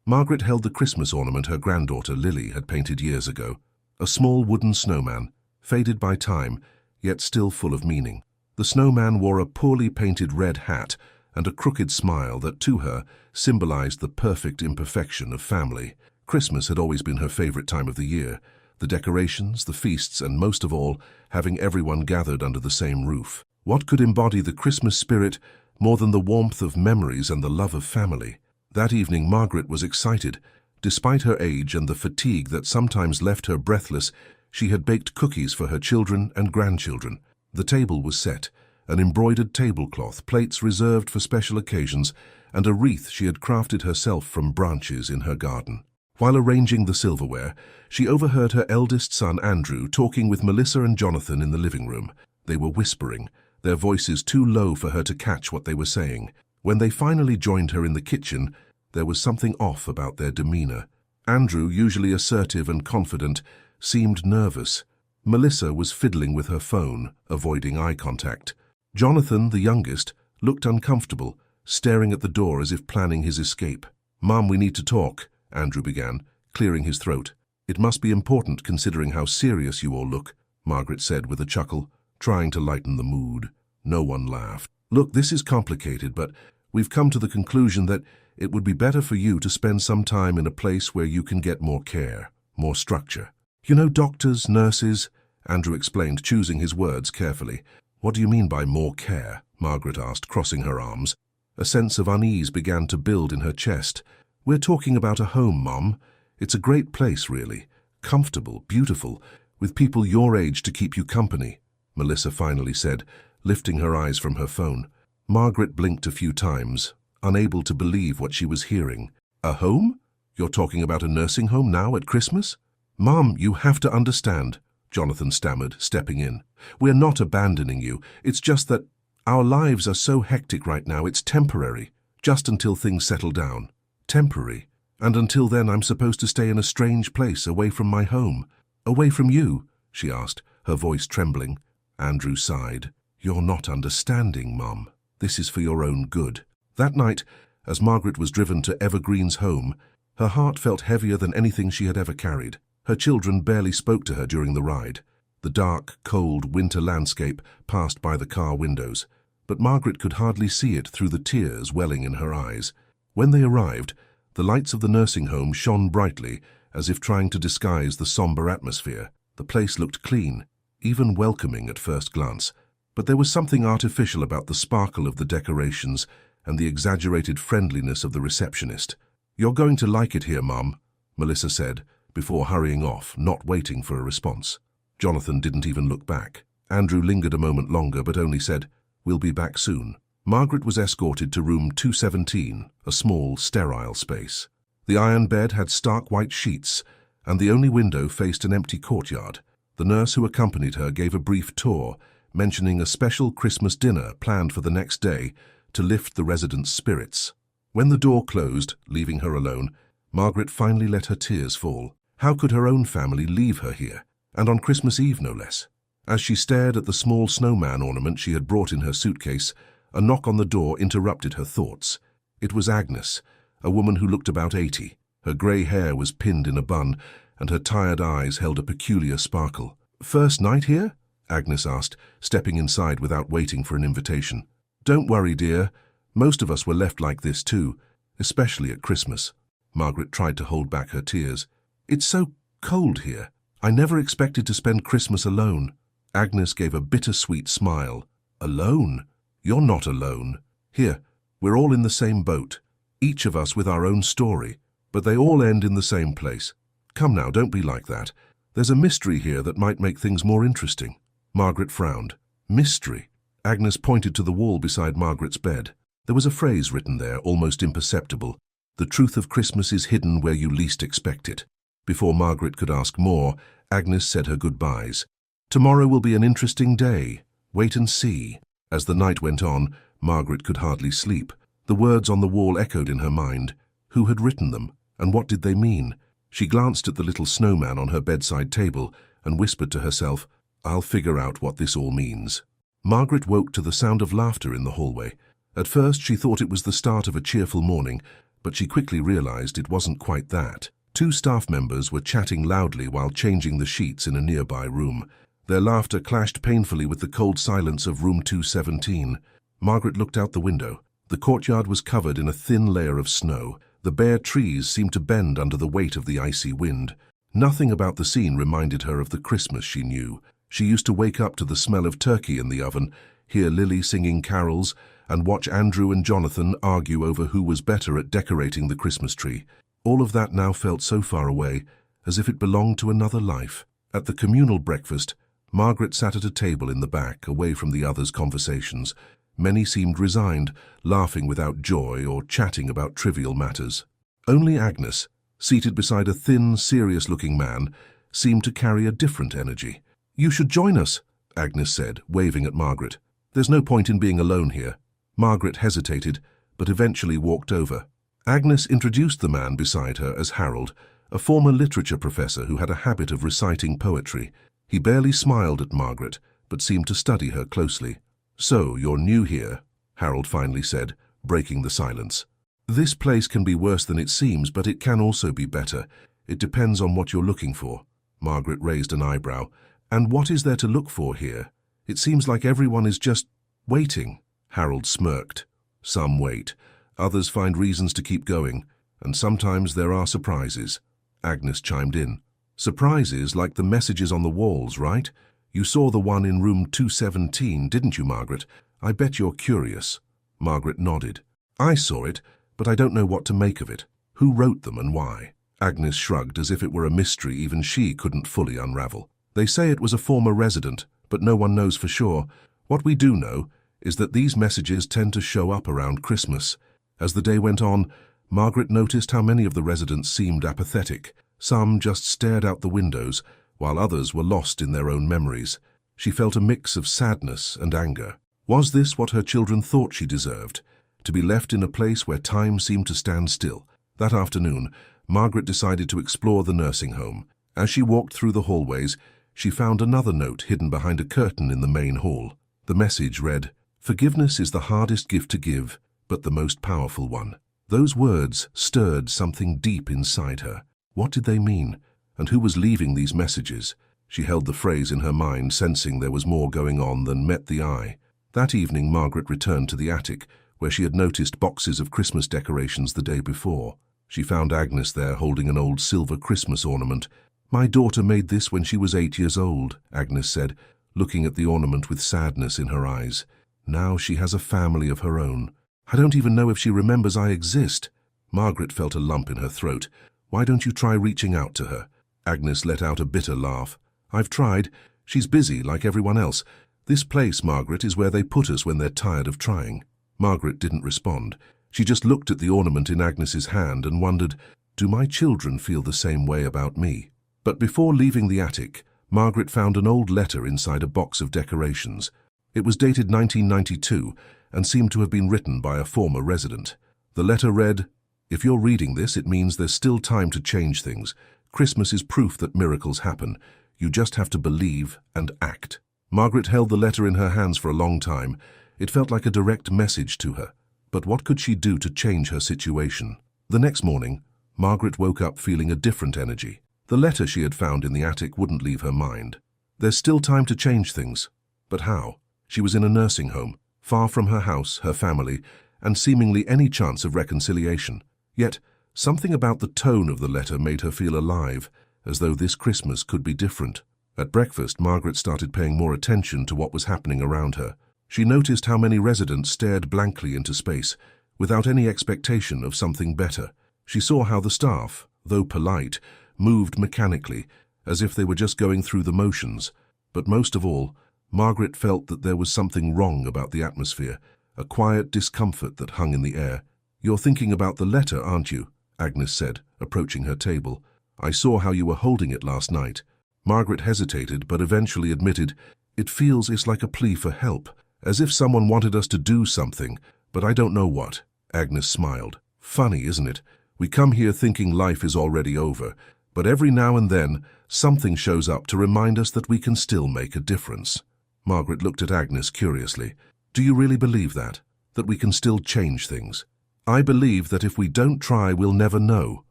Margaret held the Christmas ornament her granddaughter Lily had painted years ago, a small wooden snowman, faded by time, yet still full of meaning. The snowman wore a poorly painted red hat and a crooked smile that, to her, symbolized the perfect imperfection of family. Christmas had always been her favorite time of the year, the decorations, the feasts, and most of all, having everyone gathered under the same roof. What could embody the Christmas spirit more than the warmth of memories and the love of family? That evening, Margaret was excited. Despite her age and the fatigue that sometimes left her breathless, she had baked cookies for her children and grandchildren. The table was set, an embroidered tablecloth, plates reserved for special occasions, and a wreath she had crafted herself from branches in her garden. While arranging the silverware, she overheard her eldest son Andrew talking with Melissa and Jonathan in the living room. They were whispering, their voices too low for her to catch what they were saying. When they finally joined her in the kitchen, there was something off about their demeanor. Andrew, usually assertive and confident, seemed nervous. Melissa was fiddling with her phone, avoiding eye contact. Jonathan, the youngest, looked uncomfortable, staring at the door as if planning his escape. "Mom, we need to talk," Andrew began, clearing his throat. "It must be important considering how serious you all look," Margaret said with a chuckle, trying to lighten the mood. No one laughed. "Look, this is complicated, but we've come to the conclusion that it would be better for you to spend some time in a place where you can get more care, more structure. You know, doctors, nurses," Andrew explained, choosing his words carefully. "What do you mean by more care?" Margaret asked, crossing her arms. A sense of unease began to build in her chest. "We're talking about a home, Mom. It's a great place, really. Comfortable, beautiful, with people your age to keep you company," Melissa finally said, lifting her eyes from her phone. Margaret blinked a few times, unable to believe what she was hearing. "A home? You're talking about a nursing home now at Christmas?" "Mom, you have to understand," Jonathan stammered, stepping in. "We're not abandoning you. It's just that our lives are so hectic right now. It's temporary, just until things settle down. Temporary. And until then, I'm supposed to stay in a strange place away from my home." "Away from you?" she asked, her voice trembling. Andrew sighed. "You're not understanding, Mom. This is for your own good." That night, as Margaret was driven to Evergreen's home, her heart felt heavier than anything she had ever carried. Her children barely spoke to her during the ride. The dark, cold winter landscape passed by the car windows, but Margaret could hardly see it through the tears welling in her eyes. When they arrived, the lights of the nursing home shone brightly, as if trying to disguise the somber atmosphere. The place looked clean, even welcoming at first glance, but there was something artificial about the sparkle of the decorations and the exaggerated friendliness of the receptionist. "You're going to like it here, Mom," Melissa said, before hurrying off, not waiting for a response. Jonathan didn't even look back. Andrew lingered a moment longer, but only said, "We'll be back soon." Margaret was escorted to room 217, a small, sterile space. The iron bed had stark white sheets, and the only window faced an empty courtyard. The nurse who accompanied her gave a brief tour, mentioning a special Christmas dinner planned for the next day to lift the residents' spirits. When the door closed, leaving her alone, Margaret finally let her tears fall. How could her own family leave her here, and on Christmas Eve no less? As she stared at the small snowman ornament she had brought in her suitcase, a knock on the door interrupted her thoughts. It was Agnes, a woman who looked about 80. Her grey hair was pinned in a bun, and her tired eyes held a peculiar sparkle. "First night here?" Agnes asked, stepping inside without waiting for an invitation. "Don't worry, dear. Most of us were left like this too, especially at Christmas." Margaret tried to hold back her tears. "It's so cold here. I never expected to spend Christmas alone." Agnes gave a bittersweet smile. "Alone? You're not alone. Here, we're all in the same boat, each of us with our own story, but they all end in the same place. Come now, don't be like that. There's a mystery here that might make things more interesting." Margaret frowned. "Mystery?" Agnes pointed to the wall beside Margaret's bed. There was a phrase written there, almost imperceptible. "The truth of Christmas is hidden where you least expect it." Before Margaret could ask more, Agnes said her goodbyes. "Tomorrow will be an interesting day. Wait and see." As the night went on, Margaret could hardly sleep. The words on the wall echoed in her mind. Who had written them, and what did they mean? She glanced at the little snowman on her bedside table and whispered to herself, "I'll figure out what this all means." Margaret woke to the sound of laughter in the hallway. At first she thought it was the start of a cheerful morning, but she quickly realized it wasn't quite that. Two staff members were chatting loudly while changing the sheets in a nearby room. Their laughter clashed painfully with the cold silence of room 217. Margaret looked out the window. The courtyard was covered in a thin layer of snow. The bare trees seemed to bend under the weight of the icy wind. Nothing about the scene reminded her of the Christmas she knew. She used to wake up to the smell of turkey in the oven, hear Lily singing carols, and watch Andrew and Jonathan argue over who was better at decorating the Christmas tree. All of that now felt so far away, as if it belonged to another life. At the communal breakfast, Margaret sat at a table in the back, away from the others' conversations. Many seemed resigned, laughing without joy or chatting about trivial matters. Only Agnes, seated beside a thin, serious-looking man, seemed to carry a different energy. "You should join us," Agnes said, waving at Margaret. "There's no point in being alone here." Margaret hesitated, but eventually walked over. Agnes introduced the man beside her as Harold, a former literature professor who had a habit of reciting poetry. He barely smiled at Margaret, but seemed to study her closely. "So, you're new here," Harold finally said, breaking the silence. "This place can be worse than it seems, but it can also be better. It depends on what you're looking for." Margaret raised an eyebrow. "And what is there to look for here? It seems like everyone is just waiting." Harold smirked. "Some wait. Others find reasons to keep going. And sometimes there are surprises." Agnes chimed in. "Surprises like the messages on the walls, right? You saw the one in room 217, didn't you, Margaret? I bet you're curious." Margaret nodded. "I saw it, but I don't know what to make of it. Who wrote them and why?" Agnes shrugged as if it were a mystery even she couldn't fully unravel. "They say it was a former resident, but no one knows for sure. What we do know is that these messages tend to show up around Christmas." As the day went on, Margaret noticed how many of the residents seemed apathetic. Some just stared out the windows, while others were lost in their own memories. She felt a mix of sadness and anger. Was this what her children thought she deserved? To be left in a place where time seemed to stand still? That afternoon, Margaret decided to explore the nursing home. As she walked through the hallways, she found another note hidden behind a curtain in the main hall. The message read, "Forgiveness is the hardest gift to give, but the most powerful one." Those words stirred something deep inside her. What did they mean? And who was leaving these messages? She held the phrase in her mind, sensing there was more going on than met the eye. That evening, Margaret returned to the attic, where she had noticed boxes of Christmas decorations the day before. She found Agnes there holding an old silver Christmas ornament. "My daughter made this when she was 8 years old," Agnes said, looking at the ornament with sadness in her eyes. "Now she has a family of her own. I don't even know if she remembers I exist." Margaret felt a lump in her throat. "Why don't you try reaching out to her?" Agnes let out a bitter laugh. "I've tried. She's busy, like everyone else. This place, Margaret, is where they put us when they're tired of trying." Margaret didn't respond. She just looked at the ornament in Agnes's hand and wondered, do my children feel the same way about me? But before leaving the attic, Margaret found an old letter inside a box of decorations. It was dated 1992 and seemed to have been written by a former resident. The letter read, "If you're reading this, it means there's still time to change things. Christmas is proof that miracles happen. You just have to believe and act." Margaret held the letter in her hands for a long time. It felt like a direct message to her. But what could she do to change her situation? The next morning, Margaret woke up feeling a different energy. The letter she had found in the attic wouldn't leave her mind. There's still time to change things. But how? She was in a nursing home, far from her house, her family, and seemingly any chance of reconciliation. Yet, something about the tone of the letter made her feel alive, as though this Christmas could be different. At breakfast, Margaret started paying more attention to what was happening around her. She noticed how many residents stared blankly into space, without any expectation of something better. She saw how the staff, though polite, moved mechanically, as if they were just going through the motions. But most of all, Margaret felt that there was something wrong about the atmosphere, a quiet discomfort that hung in the air. "You're thinking about the letter, aren't you?" Agnes said, approaching her table. "I saw how you were holding it last night." Margaret hesitated, but eventually admitted, It's like a plea for help, as if someone wanted us to do something, but I don't know what." Agnes smiled. "Funny, isn't it? We come here thinking life is already over, but every now and then, something shows up to remind us that we can still make a difference." Margaret looked at Agnes curiously. "Do you really believe that? That we can still change things?" "I believe that if we don't try, we'll never know,"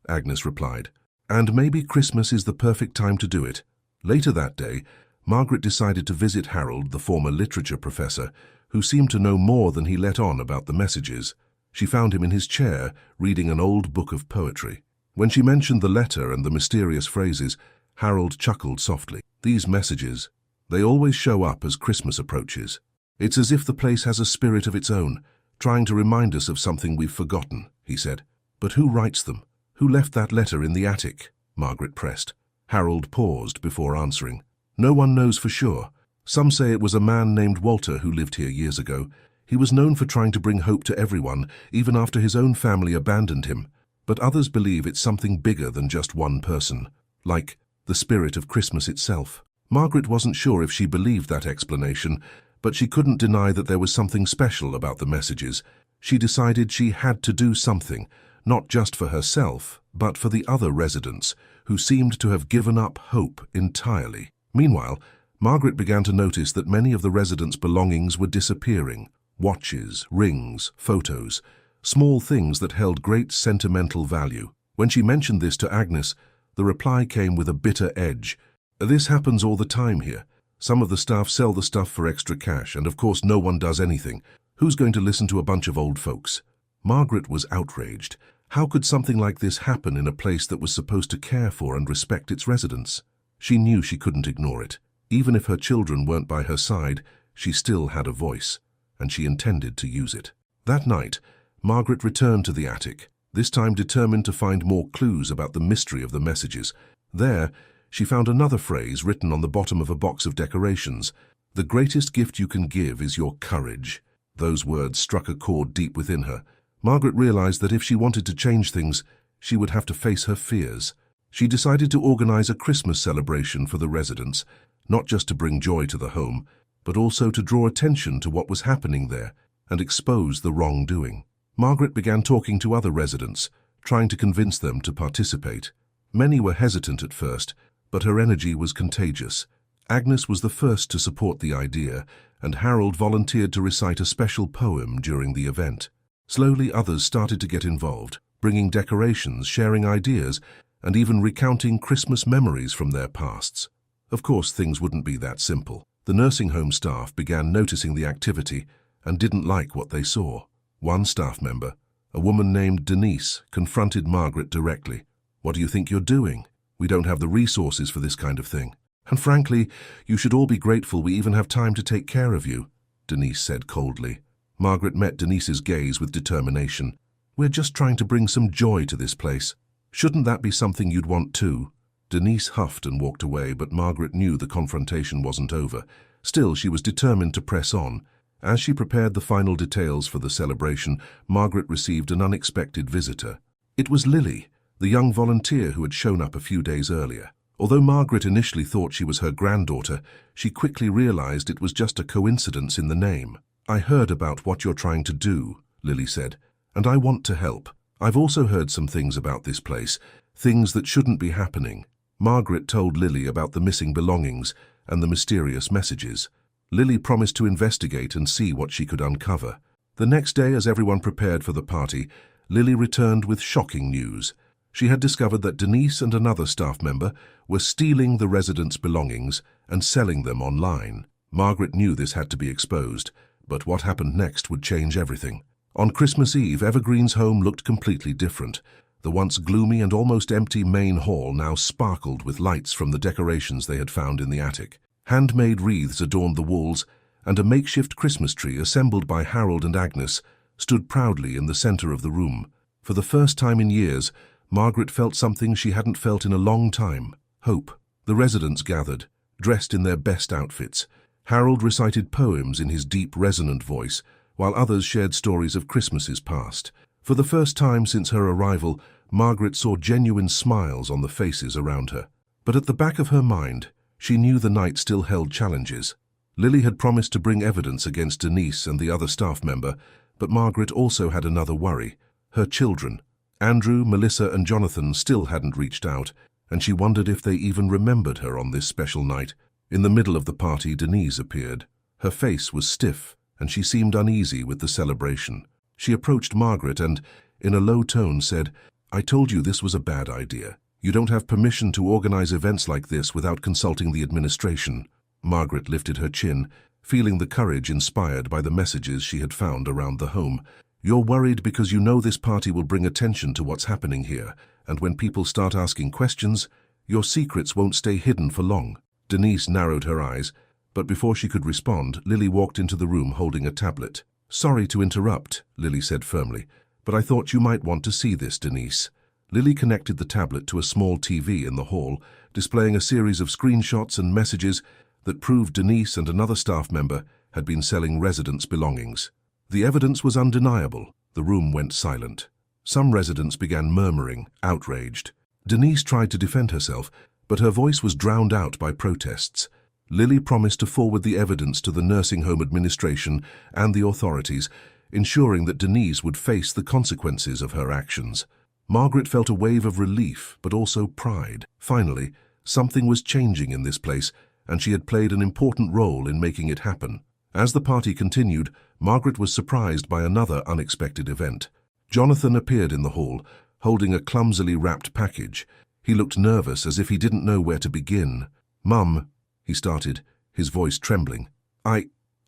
Agnes replied. "And maybe Christmas is the perfect time to do it." Later that day, Margaret decided to visit Harold, the former literature professor, who seemed to know more than he let on about the messages. She found him in his chair, reading an old book of poetry. When she mentioned the letter and the mysterious phrases, Harold chuckled softly. "These messages, they always show up as Christmas approaches. It's as if the place has a spirit of its own, trying to remind us of something we've forgotten," he said. "But who writes them? Who left that letter in the attic?" Margaret pressed. Harold paused before answering. "No one knows for sure. Some say it was a man named Walter who lived here years ago. He was known for trying to bring hope to everyone, even after his own family abandoned him. But others believe it's something bigger than just one person, like the spirit of Christmas itself." Margaret wasn't sure if she believed that explanation, but she couldn't deny that there was something special about the messages. She decided she had to do something, not just for herself, but for the other residents, who seemed to have given up hope entirely. Meanwhile, Margaret began to notice that many of the residents' belongings were disappearing. Watches, rings, photos, small things that held great sentimental value. When she mentioned this to Agnes, the reply came with a bitter edge. "This happens all the time here. Some of the staff sell the stuff for extra cash, and of course no one does anything. Who's going to listen to a bunch of old folks?" Margaret was outraged. How could something like this happen in a place that was supposed to care for and respect its residents? She knew she couldn't ignore it. Even if her children weren't by her side, she still had a voice, and she intended to use it. That night, Margaret returned to the attic, this time determined to find more clues about the mystery of the messages. There, she found another phrase written on the bottom of a box of decorations. "The greatest gift you can give is your courage." Those words struck a chord deep within her. Margaret realized that if she wanted to change things, she would have to face her fears. She decided to organize a Christmas celebration for the residents, not just to bring joy to the home, but also to draw attention to what was happening there and expose the wrongdoing. Margaret began talking to other residents, trying to convince them to participate. Many were hesitant at first, but her energy was contagious. Agnes was the first to support the idea, and Harold volunteered to recite a special poem during the event. Slowly others started to get involved, bringing decorations, sharing ideas, and even recounting Christmas memories from their pasts. Of course, things wouldn't be that simple. The nursing home staff began noticing the activity and didn't like what they saw. One staff member, a woman named Denise, confronted Margaret directly. "What do you think you're doing? We don't have the resources for this kind of thing. And frankly, you should all be grateful we even have time to take care of you," Denise said coldly. Margaret met Denise's gaze with determination. "We're just trying to bring some joy to this place. Shouldn't that be something you'd want too?" Denise huffed and walked away, but Margaret knew the confrontation wasn't over. Still, she was determined to press on. As she prepared the final details for the celebration, Margaret received an unexpected visitor. It was Lily, the young volunteer who had shown up a few days earlier. Although Margaret initially thought she was her granddaughter, she quickly realized it was just a coincidence in the name. "I heard about what you're trying to do," Lily said, "and I want to help. I've also heard some things about this place, things that shouldn't be happening." Margaret told Lily about the missing belongings and the mysterious messages. Lily promised to investigate and see what she could uncover. The next day, as everyone prepared for the party, Lily returned with shocking news. She had discovered that Denise and another staff member were stealing the residents' belongings and selling them online. Margaret knew this had to be exposed, but what happened next would change everything. On Christmas Eve, Evergreen's home looked completely different. The once gloomy and almost empty main hall now sparkled with lights from the decorations they had found in the attic. Handmade wreaths adorned the walls, and a makeshift Christmas tree assembled by Harold and Agnes stood proudly in the center of the room. For the first time in years, Margaret felt something she hadn't felt in a long time: hope. The residents gathered, dressed in their best outfits. Harold recited poems in his deep, resonant voice, while others shared stories of Christmases past. For the first time since her arrival, Margaret saw genuine smiles on the faces around her. But at the back of her mind, she knew the night still held challenges. Lily had promised to bring evidence against Denise and the other staff member, but Margaret also had another worry: her children. Andrew, Melissa, and Jonathan still hadn't reached out, and she wondered if they even remembered her on this special night. In the middle of the party, Denise appeared. Her face was stiff, and she seemed uneasy with the celebration. She approached Margaret and, in a low tone, said, "I told you this was a bad idea. You don't have permission to organize events like this without consulting the administration." Margaret lifted her chin, feeling the courage inspired by the messages she had found around the home. "You're worried because you know this party will bring attention to what's happening here, and when people start asking questions, your secrets won't stay hidden for long." Denise narrowed her eyes, but before she could respond, Lily walked into the room holding a tablet. "Sorry to interrupt," Lily said firmly, "but I thought you might want to see this, Denise." Lily connected the tablet to a small TV in the hall, displaying a series of screenshots and messages that proved Denise and another staff member had been selling residents' belongings. The evidence was undeniable. The room went silent. Some residents began murmuring, outraged. Denise tried to defend herself, but her voice was drowned out by protests. Lily promised to forward the evidence to the nursing home administration and the authorities, ensuring that Denise would face the consequences of her actions. Margaret felt a wave of relief, but also pride. Finally, something was changing in this place, and she had played an important role in making it happen. As the party continued, Margaret was surprised by another unexpected event. Jonathan appeared in the hall, holding a clumsily wrapped package. He looked nervous, as if he didn't know where to begin. "Mum," he started, his voice trembling. I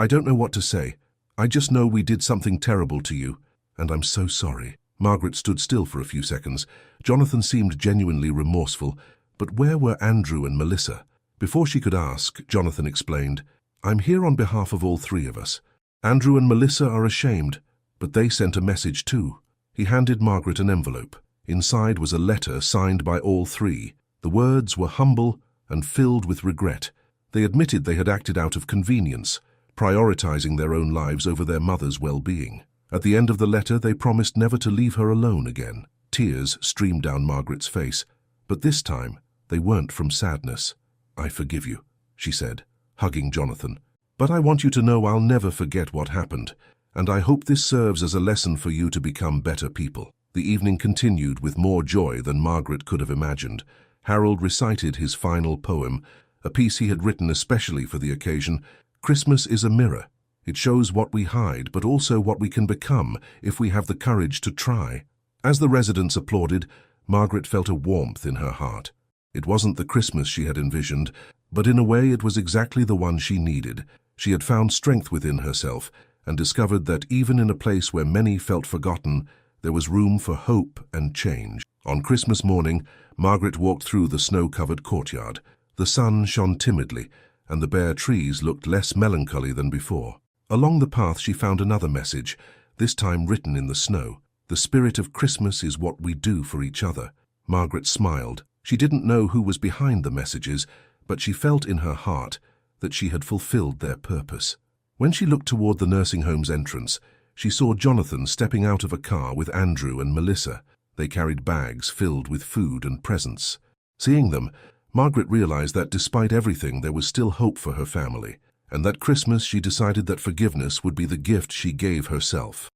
don't know what to say. I just know we did something terrible to you, and I'm so sorry." Margaret stood still for a few seconds. Jonathan seemed genuinely remorseful, but where were Andrew and Melissa? Before she could ask, Jonathan explained, "I'm here on behalf of all three of us. Andrew and Melissa are ashamed, but they sent a message too." He handed Margaret an envelope. Inside was a letter signed by all three. The words were humble and filled with regret. They admitted they had acted out of convenience, prioritizing their own lives over their mother's well-being. At the end of the letter, they promised never to leave her alone again. Tears streamed down Margaret's face, but this time they weren't from sadness. "I forgive you," she said, hugging Jonathan. "But I want you to know I'll never forget what happened, and I hope this serves as a lesson for you to become better people." The evening continued with more joy than Margaret could have imagined. Harold recited his final poem, a piece he had written especially for the occasion. "Christmas is a mirror. It shows what we hide, but also what we can become if we have the courage to try." As the residents applauded, Margaret felt a warmth in her heart. It wasn't the Christmas she had envisioned, but in a way it was exactly the one she needed. She had found strength within herself and discovered that even in a place where many felt forgotten, there was room for hope and change. On Christmas morning, Margaret walked through the snow-covered courtyard. The sun shone timidly, and the bare trees looked less melancholy than before. Along the path she found another message, this time written in the snow. "The spirit of Christmas is what we do for each other." Margaret smiled. She didn't know who was behind the messages, but she felt in her heart that she had fulfilled their purpose. When she looked toward the nursing home's entrance, she saw Jonathan stepping out of a car with Andrew and Melissa. They carried bags filled with food and presents. Seeing them, Margaret realized that despite everything, there was still hope for her family, and that Christmas she decided that forgiveness would be the gift she gave herself.